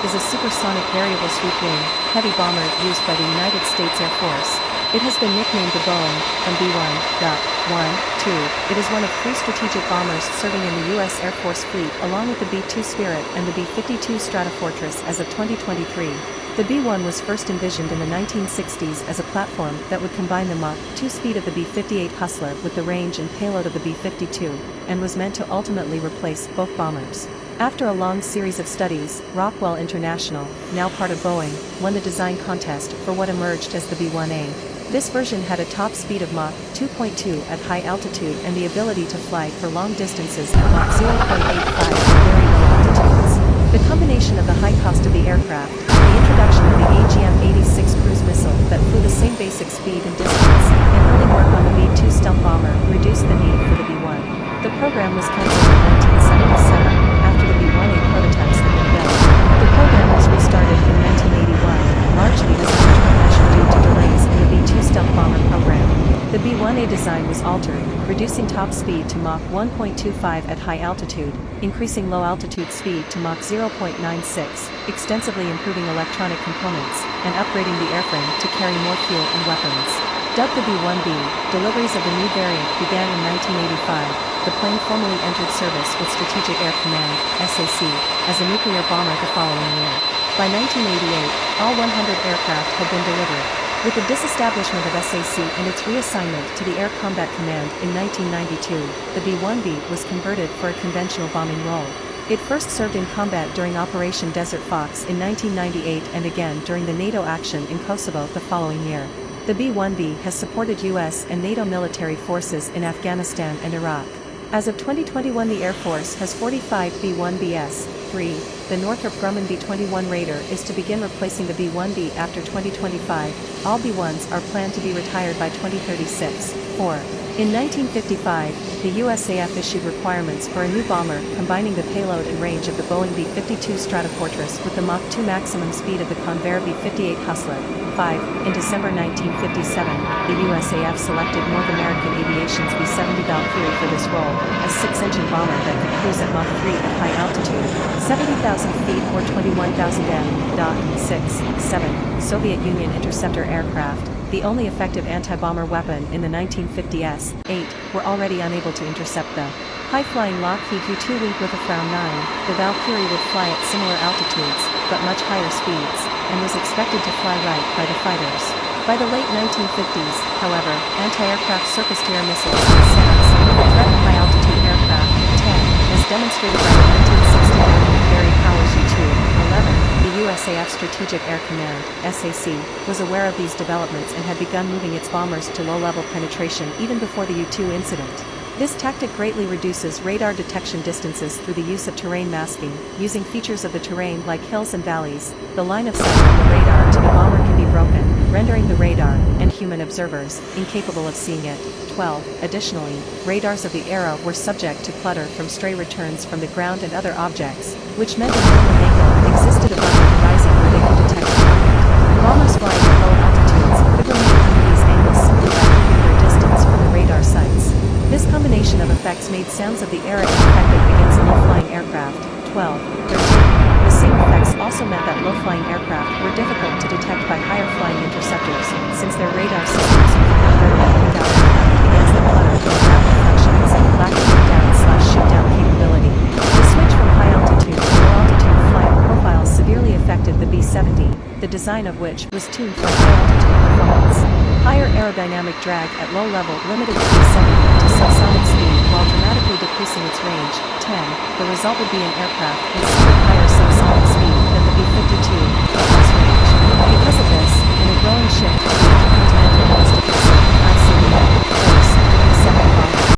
is a supersonic variable sweep wing, heavy bomber used by the United States Air Force. It has been nicknamed the Boeing, from B-1, 2. It is one of 3 strategic bombers serving in the U.S. Air Force fleet along with the B-2 Spirit and the B-52 Stratofortress as of 2023. The B-1 was first envisioned in the 1960s as a platform that would combine the Mach 2 speed of the B-58 Hustler with the range and payload of the B-52, and was meant to ultimately replace both bombers. After a long series of studies, Rockwell International, now part of Boeing, won the design contest for what emerged as the B-1A. This version had a top speed of Mach 2.2 at high altitude and the ability to fly for long distances at Mach 0.85 at very low altitudes. The combination of the high cost of the aircraft, the introduction of the AGM-86 cruise missile that flew the same basic speed and distance, and early work on the B-2 stealth bomber reduced the need for the B-1. The program was cancelled in 1977, after the B-1A prototypes had been built. The program was restarted in 1981, largely as a countermeasure due to delays in the B-2 stealth bomber program. The B-1A design was altered, reducing top speed to Mach 1.25 at high altitude, increasing low-altitude speed to Mach 0.96, extensively improving electronic components, and upgrading the airframe to carry more fuel and weapons. Dubbed the B-1B, deliveries of the new variant began in 1985. The plane formally entered service with Strategic Air Command, SAC, as a nuclear bomber the following year. By 1988, all 100 aircraft had been delivered. With the disestablishment of SAC and its reassignment to the Air Combat Command in 1992, the B-1B was converted for a conventional bombing role. It first served in combat during Operation Desert Fox in 1998 and again during the NATO action in Kosovo the following year. The B-1B has supported U.S. and NATO military forces in Afghanistan and Iraq. As of 2021, the Air Force has 45 B-1Bs. 3. The Northrop Grumman B-21 Raider is to begin replacing the B-1B after 2025. All B-1s are planned to be retired by 2036. 4. In 1955, the USAF issued requirements for a new bomber combining the payload and range of the Boeing B-52 Stratofortress with the Mach 2 maximum speed of the Convair B-58 Hustler. 5. In December 1957, the USAF selected North American Aviation's B-70 Valkyrie for this role, a 6-engine bomber that could cruise at Mach 3 at high altitude, 70,000 feet or 21,000 m. 6. 7. Soviet Union interceptor aircraft, the only effective anti-bomber weapon in the 1950s. 8. Were already unable to intercept the high-flying Lockheed U-2 Wink with a Frown 9. The Valkyrie would fly at similar altitudes, but much higher speeds, and was expected to fly right by the fighters. By the late 1950s, however, anti-aircraft surface-to-air missiles, SAMs, could threaten high-altitude aircraft. 10. As demonstrated by the 1969 Gary Powers U-2. 11. The USAF Strategic Air Command, SAC, was aware of these developments and had begun moving its bombers to low-level penetration even before the U-2 incident. This tactic greatly reduces radar detection distances through the use of terrain masking, using features of the terrain like hills and valleys. The line of sight from the radar to the bomber can be broken, rendering the radar, and human observers, incapable of seeing it. 12. Additionally, radars of the era were subject to clutter from stray returns from the ground and other objects, which meant a minimum angle existed above the horizon where they could detect the target. Bombers flying at low altitudes could remain under these angles simply by keeping their distance from the radar sites. This combination of effects made sounds of the era ineffective against low-flying aircraft. 12. 13. The same effects also meant that low-flying aircraft were difficult to detect by higher-flying interceptors, since their radar systems could not readily pick out aircraft against the clutter from ground deflections, lack of look-down/shoot-down capability. The switch from high-altitude to low-altitude flight profiles severely affected the B-70, the design of which was tuned for high-altitude performance. Higher aerodynamic drag at low level limited the B-70 to subsonic speed while dramatically decreasing its range. 10. The result would be an aircraft with somewhat higher subsonic